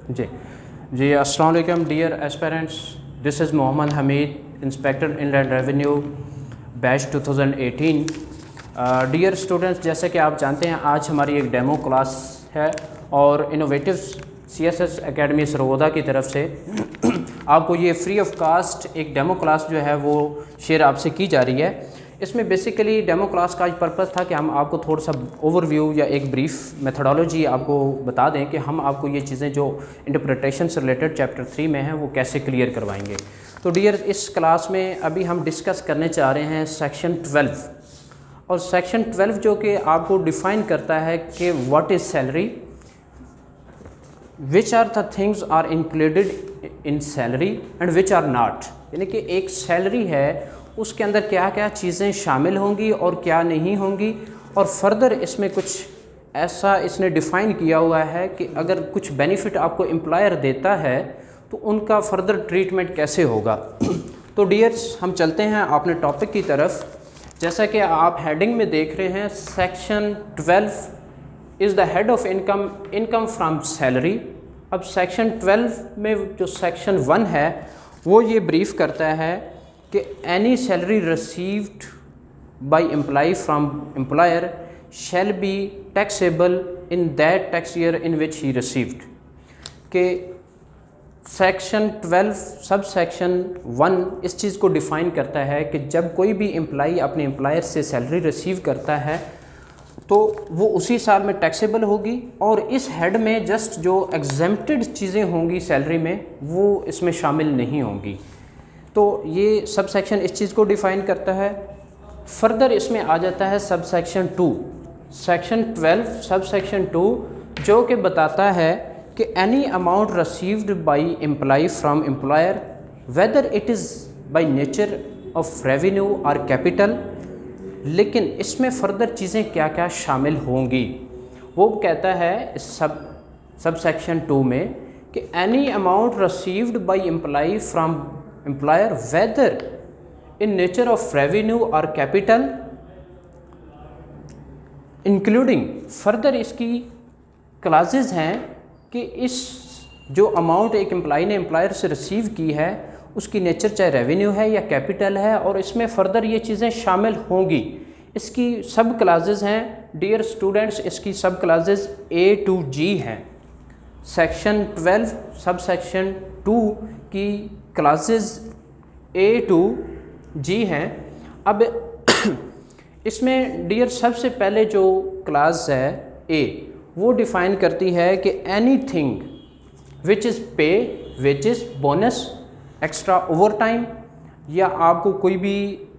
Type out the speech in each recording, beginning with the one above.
जी जी, अस्सलाम वालेकुम dear aspirants, this is Mohammad Hamid, inspector inland revenue batch 2018। Dear students, जैसे कि आप जानते हैं आज हमारी एक डेमो क्लास है और इनोवेटिव CSS एकेडमी सरगोदा की तरफ से आपको ये फ्री ऑफ कास्ट एक डेमो क्लास जो है वो शेयर आपसे की जा रही है। इसमें बेसिकली डेमो क्लास का पर्पज़ था कि हम आपको थोड़ा सा ओवरव्यू या एक ब्रीफ मेथोडोलॉजी आपको बता दें कि हम आपको ये चीज़ें जो इंटरप्रिटेशन से रिलेटेड चैप्टर 3 में हैं वो कैसे क्लियर करवाएंगे। तो डियर, इस क्लास में अभी हम डिस्कस करने चाह रहे हैं सेक्शन 12, और सेक्शन 12 जो कि आपको डिफ़ाइन करता है कि what is salary, which are the things are included in salary and which are not. यानी कि एक सैलरी है उसके अंदर क्या क्या चीज़ें शामिल होंगी और क्या नहीं होंगी, और फर्दर इसमें कुछ ऐसा इसने डिफ़ाइन किया हुआ है कि अगर कुछ बेनिफिट आपको एम्प्लॉयर देता है तो उनका फर्दर ट्रीटमेंट कैसे होगा। तो डियर्स, हम चलते हैं अपने टॉपिक की तरफ। जैसा कि आप हेडिंग में देख रहे हैं, section 12 is the head of income from salary. अब सेक्शन 12 में जो सेक्शन 1 है वो ये ब्रीफ करता है कि any salary received by employee from employer shall be taxable in that tax year in which he received. कि सेक्शन 12 सब सेक्शन 1 इस चीज़ को डिफ़ाइन करता है कि जब कोई भी एम्प्लॉय अपने एम्प्लॉयर से सैलरी रिसीव करता है तो वो उसी साल में टैक्सेबल होगी, और इस हेड में जस्ट जो एग्जेम्प्टेड चीज़ें होंगी सैलरी में वो इसमें शामिल नहीं होंगी। तो ये सब सेक्शन इस चीज़ को डिफ़ाइन करता है। फर्दर इसमें आ जाता है sub section 2, section 12 sub section 2, जो कि बताता है कि any amount received by employee from employer whether it is by nature of revenue or capital. लेकिन इसमें फर्दर चीज़ें क्या क्या शामिल होंगी वो कहता है इस सब सेक्शन 2 में कि any amount received by employee from employer whether in nature of revenue or capital including. Further इसकी क्लासेस हैं कि इस जो अमाउंट एक एम्प्लॉय ने एम्प्लॉयर से रिसीव की है उसकी नेचर चाहे रेवेन्यू है या कैपिटल है, और इसमें फर्दर ये चीज़ें शामिल होंगी। इसकी सब क्लासेस हैं डियर स्टूडेंट्स, इसकी सब क्लासेस A to G हैं। सेक्शन 12 सब सेक्शन 2 की क्लासेस A to G हैं। अब इसमें डियर सबसे पहले जो क्लास है A वो डिफ़ाइन करती है कि एनीथिंग विच इज़ पे, wages, bonus, extra over time, या आपको कोई भी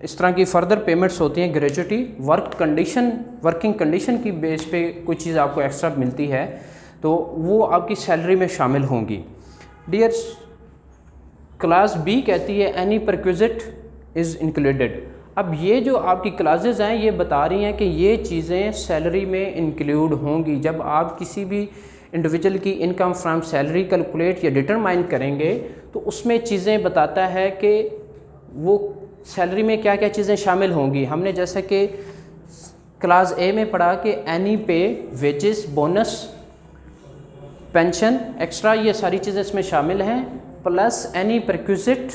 इस तरह की फर्दर पेमेंट्स होती हैं, ग्रेजुटी, वर्किंग कंडीशन की बेस पे कोई चीज़ आपको एक्स्ट्रा मिलती है तो वो आपकी सैलरी में शामिल होंगी। डियर, क्लास B कहती है एनी परक्विजिट इज़ इंक्लूडेड। अब ये जो आपकी क्लासेस हैं ये बता रही हैं कि ये चीज़ें सैलरी में इंक्लूड होंगी। जब आप किसी भी इंडिविजुअल की इनकम फ्रॉम सैलरी कैलकुलेट या डिटरमाइन करेंगे तो उसमें चीज़ें बताता है कि वो सैलरी में क्या क्या चीज़ें शामिल होंगी। हमने जैसे कि क्लास A में पढ़ा कि एनी पे, वेजेस, बोनस, पेंशन, एक्स्ट्रा, ये सारी चीज़ें इसमें शामिल हैं, प्लस एनी परक्विजिट,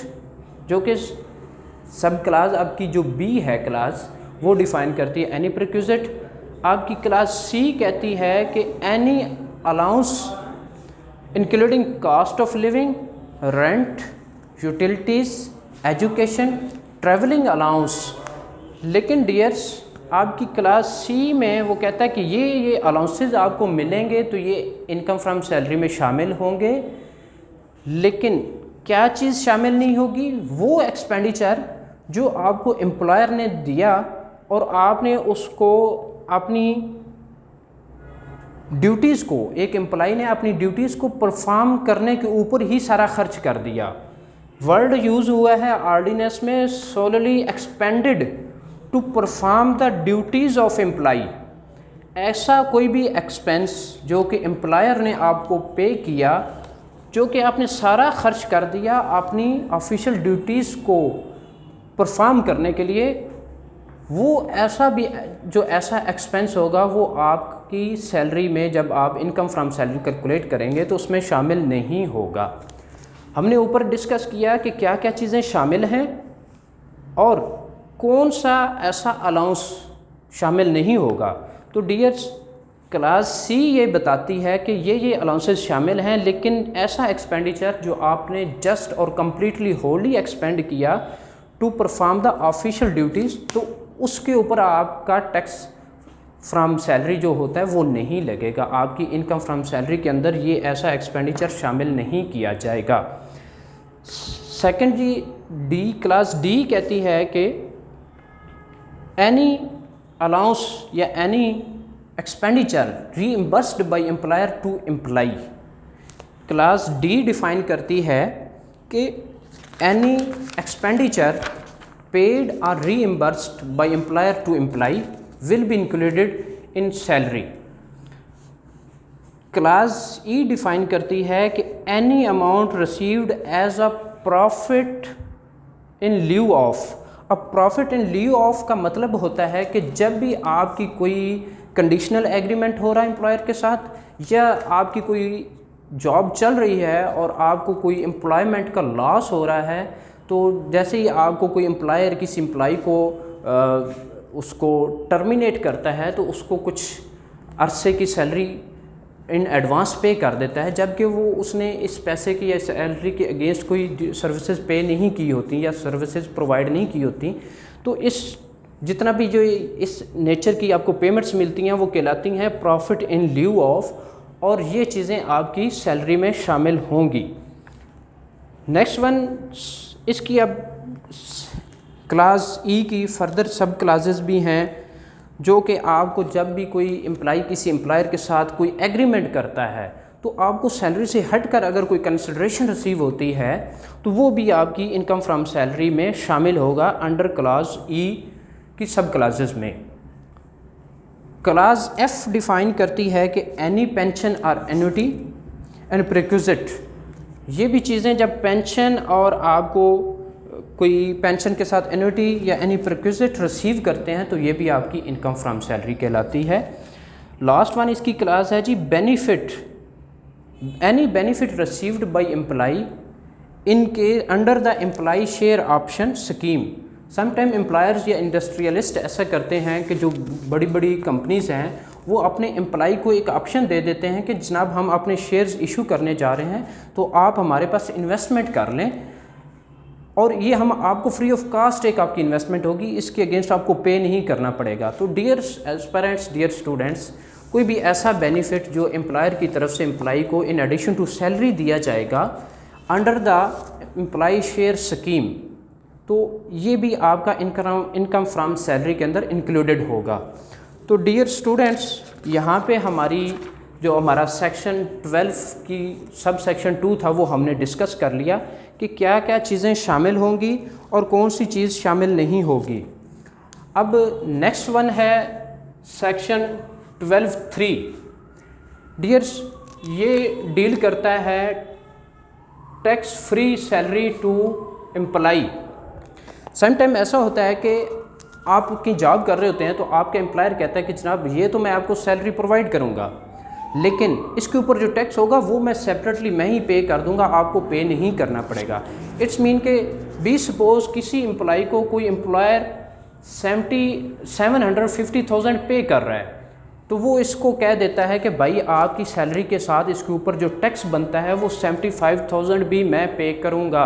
जो कि सब क्लास आपकी जो B है क्लास वो डिफ़ाइन करती है एनी परक्विजिट। आपकी क्लास C कहती है कि any allowance including cost of living, rent, utilities, education, travelling allowance. लेकिन डियर्स, आपकी क्लास C में वो कहता है कि ये अलाउंसेस आपको मिलेंगे तो ये इनकम फ्रॉम सैलरी में शामिल होंगे, लेकिन क्या चीज़ शामिल नहीं होगी, वो एक्सपेंडिचर जो आपको एम्प्लॉयर ने दिया और आपने उसको अपनी ड्यूटीज़ को, एक एम्प्लॉय ने अपनी ड्यूटीज़ को परफॉर्म करने के ऊपर ही सारा खर्च कर दिया। वर्ड यूज़ हुआ है ऑर्डिनेंस में, solely expended to perform the duties of employee. ऐसा कोई भी एक्सपेंस जो कि एम्प्लॉयर ने आपको पे किया, जो कि आपने सारा खर्च कर दिया अपनी ऑफिशियल ड्यूटीज़ को परफॉर्म करने के लिए, वो ऐसा भी जो ऐसा एक्सपेंस होगा वो आप आपकी सैलरी में जब आप इनकम फ्रॉम सैलरी कैलकुलेट करेंगे तो उसमें शामिल नहीं होगा। हमने ऊपर डिस्कस किया कि क्या क्या चीज़ें शामिल हैं और कौन सा ऐसा अलाउंस शामिल नहीं होगा। तो डियर्स, क्लास सी ये बताती है कि ये अलाउंसेस शामिल हैं, लेकिन ऐसा एक्सपेंडिचर जो आपने जस्ट और कम्प्लीटली होली एक्सपेंड किया to perform the official duties, तो उसके ऊपर आपका टैक्स फ्रॉम सैलरी जो होता है वो नहीं लगेगा। आपकी इनकम फ्रॉम सैलरी के अंदर ये ऐसा एक्सपेंडिचर शामिल नहीं किया जाएगा। Second G, D, class D कहती है कि एनी अलाउंस या any expenditure reimbursed by employer to employee. Class D define करती है कि एनी एक्सपेंडिचर पेड और reimbursed by employer to employee will be included in salary। Class E define करती है कि any amount received as a profit in lieu of। अब profit in leave of का मतलब होता है कि जब भी आपकी कोई कंडीशनल एग्रीमेंट हो रहा है एम्प्लॉयर के साथ, या आपकी कोई जॉब चल रही है और आपको कोई एम्प्लॉयमेंट का लॉस हो रहा है, तो जैसे ही आपको कोई एम्प्लॉयर किसी एम्प्लॉय को उसको टर्मिनेट करता है तो उसको कुछ अरसे की सैलरी इन एडवांस पे कर देता है, जबकि वो उसने इस पैसे की या सैलरी के अगेंस्ट कोई सर्विसेज पे नहीं की होती या सर्विसेज प्रोवाइड नहीं की होती। तो इस जितना भी जो इस नेचर की आपको पेमेंट्स मिलती हैं वो कहलाती हैं प्रॉफिट इन ल्यू ऑफ, और ये चीज़ें आपकी सैलरी में शामिल होंगी। नेक्स्ट वन, इसकी अब क्लास ई की फर्दर सब क्लासेस भी हैं, जो कि आपको जब भी कोई एम्प्लॉय किसी एम्प्लॉयर के साथ कोई एग्रीमेंट करता है तो आपको सैलरी से हटकर अगर कोई कंसिडरेशन रिसीव होती है तो वो भी आपकी इनकम फ्रॉम सैलरी में शामिल होगा अंडर क्लास ई की सब क्लासेस में। क्लास एफ डिफाइन करती है कि एनी पेंशन और एन्युटी एंड प्रिक्विजिट, ये भी चीज़ें जब पेंशन और आपको कोई पेंशन के साथ एन्युटी या एनी प्रिक्विजिट रिसीव करते हैं तो ये भी आपकी इनकम फ्रॉम सैलरी कहलाती है। लास्ट वन इसकी क्लास है G benefit, any benefit received by employee in के under the employee share option scheme. Sometime employers या इंडस्ट्रियलिस्ट ऐसा करते हैं कि जो बड़ी बड़ी कंपनीज़ हैं वो अपने एम्प्लॉय को एक ऑप्शन दे देते हैं कि जनाब हम अपने शेयर्स इशू करने जा रहे हैं तो आप हमारे पास इन्वेस्टमेंट कर लें, और ये हम आपको फ्री ऑफ कास्ट एक आपकी इन्वेस्टमेंट होगी, इसके अगेंस्ट आपको पे नहीं करना पड़ेगा। तो डियर एस्पिरेंट्स, डियर स्टूडेंट्स, कोई भी ऐसा बेनिफिट जो एम्प्लॉयर की तरफ से एम्प्लॉय को इन एडिशन टू सैलरी दिया जाएगा under the employee share scheme, तो ये भी आपका इनकम फ्रॉम सैलरी के अंदर इंक्लूडेड होगा। तो डियर स्टूडेंट्स, यहाँ पे हमारी जो हमारा सेक्शन 12 की सब सेक्शन 2 था वो हमने डिस्कस कर लिया कि क्या क्या चीज़ें शामिल होंगी और कौन सी चीज़ शामिल नहीं होगी। अब नेक्स्ट वन है सेक्शन 12(3). डियर्स, ये डील करता है tax free salary to employee. Sometime ऐसा होता है कि आप की जॉब कर रहे होते हैं तो आपका एम्प्लॉयर कहता है कि जनाब ये तो मैं आपको सैलरी प्रोवाइड करूँगा, लेकिन इसके ऊपर जो टैक्स होगा वो मैं सेपरेटली मैं ही पे कर दूंगा, आपको पे नहीं करना पड़ेगा। इट्स मीन के बी सपोज किसी एम्प्लॉय को कोई एम्प्लॉयर 750,000 पे कर रहा है, तो वो इसको कह देता है कि भाई आपकी सैलरी के साथ इसके ऊपर जो टैक्स बनता है वो 75,000 भी मैं पे करूँगा।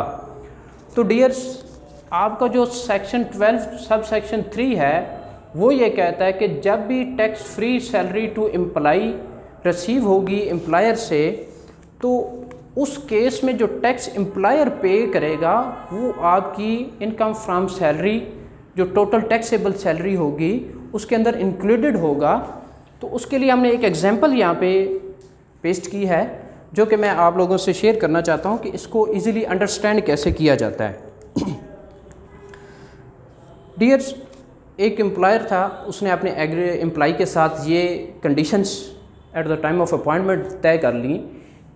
तो डियर्स, आपका जो सेक्शन 12 सब सेक्शन 3 है वो ये कहता है कि जब भी tax free salary to employee receive होगी एम्प्लॉयर से, तो उस केस में जो टैक्स एम्प्लॉयर पे करेगा वो आपकी इनकम फ्रॉम सैलरी जो टोटल टैक्सेबल सैलरी होगी उसके अंदर इंक्लूडेड होगा। तो उसके लिए हमने एक एग्जांपल यहाँ पे पेस्ट की है जो कि मैं आप लोगों से शेयर करना चाहता हूँ कि इसको इजीली अंडरस्टैंड कैसे किया जाता है। डियर्स, एक एम्प्लॉयर था, उसने अपने एम्प्लॉय के साथ ये conditions at the time of appointment तय कर ली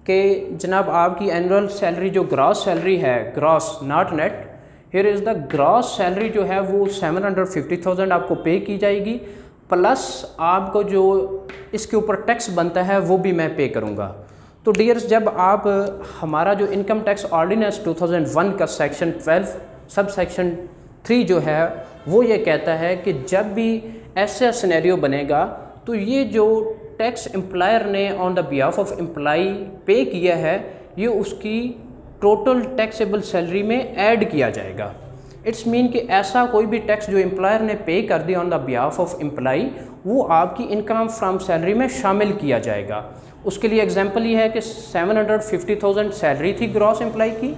कि जनाब आपकी एनुअल सैलरी जो ग्रॉस सैलरी है, gross not net, here is the gross salary जो है वो 750,000 आपको पे की जाएगी, प्लस आपको जो इसके ऊपर टैक्स बनता है वो भी मैं पे करूँगा। तो डियर्स, जब आप हमारा जो इनकम टैक्स ऑर्डिनेंस 2001 का सेक्शन 12 सब सेक्शन 3 जो है वो ये कहता है कि जब भी ऐसा सिनेरियो बनेगा तो ये जो टैक्स एम्प्लॉयर ने on the behalf of employee पे किया है ये उसकी टोटल टैक्सेबल सैलरी में ऐड किया जाएगा। इट्स मीन कि ऐसा कोई भी टैक्स जो एम्प्लॉयर ने पे कर दिया on the behalf of employee वो आपकी इनकम फ्रॉम सैलरी में शामिल किया जाएगा। उसके लिए एग्जांपल ये है कि 750,000 सैलरी थी ग्रॉस एम्प्लॉय की,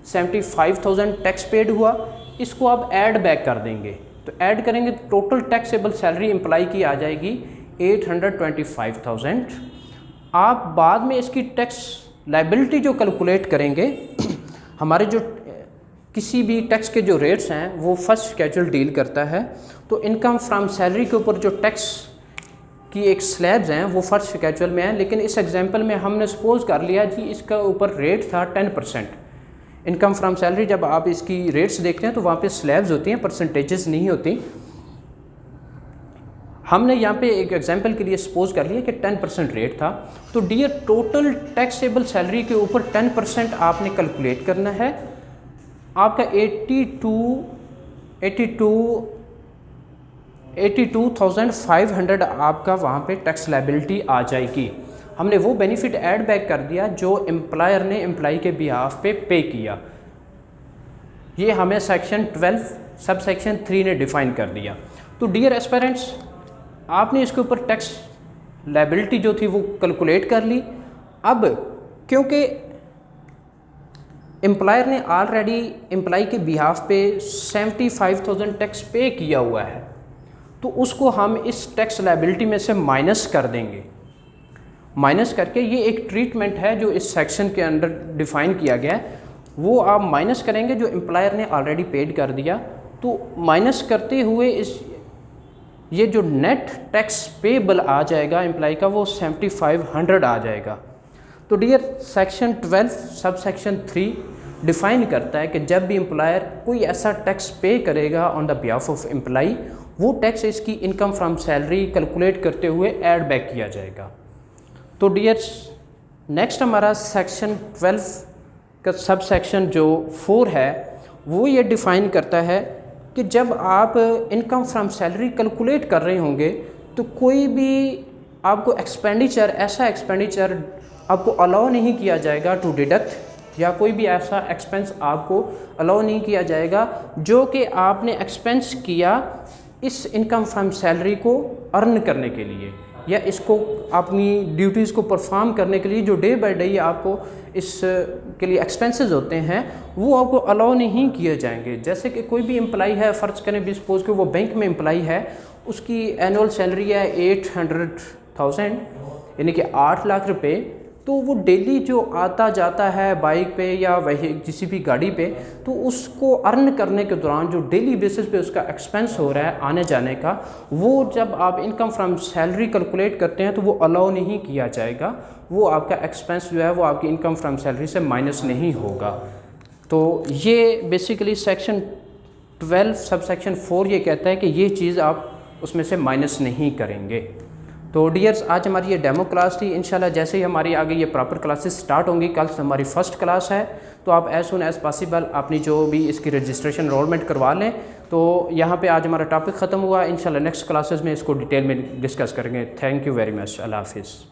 75,000 टैक्स पेड हुआ, इसको आप ऐड बैक कर देंगे। तो ऐड करेंगे तो टोटल टैक्सेबल सैलरी एम्प्लॉय की आ जाएगी 825,000। आप बाद में इसकी टैक्स लायबिलिटी जो कैलकुलेट करेंगे हमारे जो किसी भी टैक्स के जो रेट्स हैं वो फर्स्ट स्केड्यूल डील करता है। तो इनकम फ्रॉम सैलरी के ऊपर जो टैक्स की एक स्लैब्स हैं वो फर्स्ट स्केड्यूल में है, लेकिन इस एग्जांपल में हमने सपोज कर लिया जी इसका ऊपर रेट था 10%। इनकम फ्रॉम सैलरी जब आप इसकी रेट्स देखते हैं तो वहाँ पे स्लैब्स होती हैं, परसेंटेजेस नहीं होती। हमने यहाँ पे एक एग्जांपल के लिए सपोज कर लिया कि 10% रेट था। तो डियर, टोटल टैक्सेबल सैलरी के ऊपर 10% आपने कैलकुलेट करना है। आपका 82,500 आपका वहाँ पे टैक्स लायबिलिटी आ जाएगी। हमने वो बेनिफिट ऐड बैक कर दिया जो एम्प्लॉयर ने एम्प्लॉई के बिहाफ पे किया। ये हमें सेक्शन 12 सब सेक्शन 3 ने डिफ़ाइन कर दिया। तो डियर एस्पिरेंट्स, आपने इसके ऊपर टैक्स लायबिलिटी जो थी वो कैलकुलेट कर ली। अब क्योंकि एम्प्लॉयर ने ऑलरेडी एम्प्लॉई के बिहाफ पे 75,000 टैक्स पे किया हुआ है तो उसको हम इस टैक्स लायबिलिटी में से माइनस कर देंगे। माइनस करके ये एक ट्रीटमेंट है जो इस सेक्शन के अंडर डिफ़ाइन किया गया है, वो आप माइनस करेंगे जो एम्प्लॉयर ने ऑलरेडी पेड कर दिया। तो माइनस करते हुए ये जो नेट टैक्स पेबल आ जाएगा एम्प्लॉय का वो 7500 आ जाएगा। तो dear, section 12 sub section 3 define करता है कि जब भी एम्प्लॉयर कोई ऐसा टैक्स पे करेगा on the behalf of employee वो टैक्स इसकी इनकम फ्रॉम सैलरी कैलकुलेट करते हुए ऐड बैक किया जाएगा। तो डियर, नेक्स्ट हमारा सेक्शन 12 का सब सेक्शन जो 4 है वो ये डिफ़ाइन करता है कि जब आप इनकम फ्रॉम सैलरी कैलकुलेट कर रहे होंगे तो कोई भी आपको एक्सपेंडिचर, ऐसा एक्सपेंडिचर आपको अलाउ नहीं किया जाएगा टू डिडक्ट, या कोई भी ऐसा एक्सपेंस आपको अलाउ नहीं किया जाएगा जो कि आपने एक्सपेंस किया इस इनकम फ्रॉम सैलरी को अर्न करने के लिए या इसको अपनी ड्यूटीज़ को परफॉर्म करने के लिए जो डे बाय डे आपको इस के लिए एक्सपेंसेस होते हैं वो आपको अलाउ नहीं किए जाएंगे। जैसे कि कोई भी एम्प्लॉई है, फ़र्ज़ करें भी सपोज कि वो बैंक में एम्प्लॉई है, उसकी एनुअल सैलरी है 800,000 यानी कि 8 लाख रुपए। तो वो डेली जो आता जाता है बाइक पे या वही किसी भी गाड़ी पे, तो उसको अर्न करने के दौरान जो डेली बेसिस पे उसका एक्सपेंस हो रहा है आने जाने का, वो जब आप इनकम फ्रॉम सैलरी कैलकुलेट करते हैं तो वो अलाउ नहीं किया जाएगा। वो आपका एक्सपेंस जो है वो आपकी इनकम फ्रॉम सैलरी से माइनस नहीं होगा। तो ये बेसिकली सेक्शन 12 सब सेक्शन 4 ये कहता है कि ये चीज़ आप उसमें से माइनस नहीं करेंगे। तो डियर्स, आज हमारी ये डेमो क्लास थी। इंशाल्लाह जैसे ही हमारी आगे ये प्रॉपर क्लासेस स्टार्ट होंगी, कल से हमारी फर्स्ट क्लास है, तो आप एज सुन एज़ पॉसिबल अपनी जो भी इसकी रजिस्ट्रेशन एनरोलमेंट करवा लें। तो यहाँ पे आज हमारा टॉपिक ख़त्म हुआ। इंशाल्लाह नेक्स्ट क्लासेस में इसको डिटेल में डिस्कस करेंगे। Thank you very much. अल्लाह हाफिज़।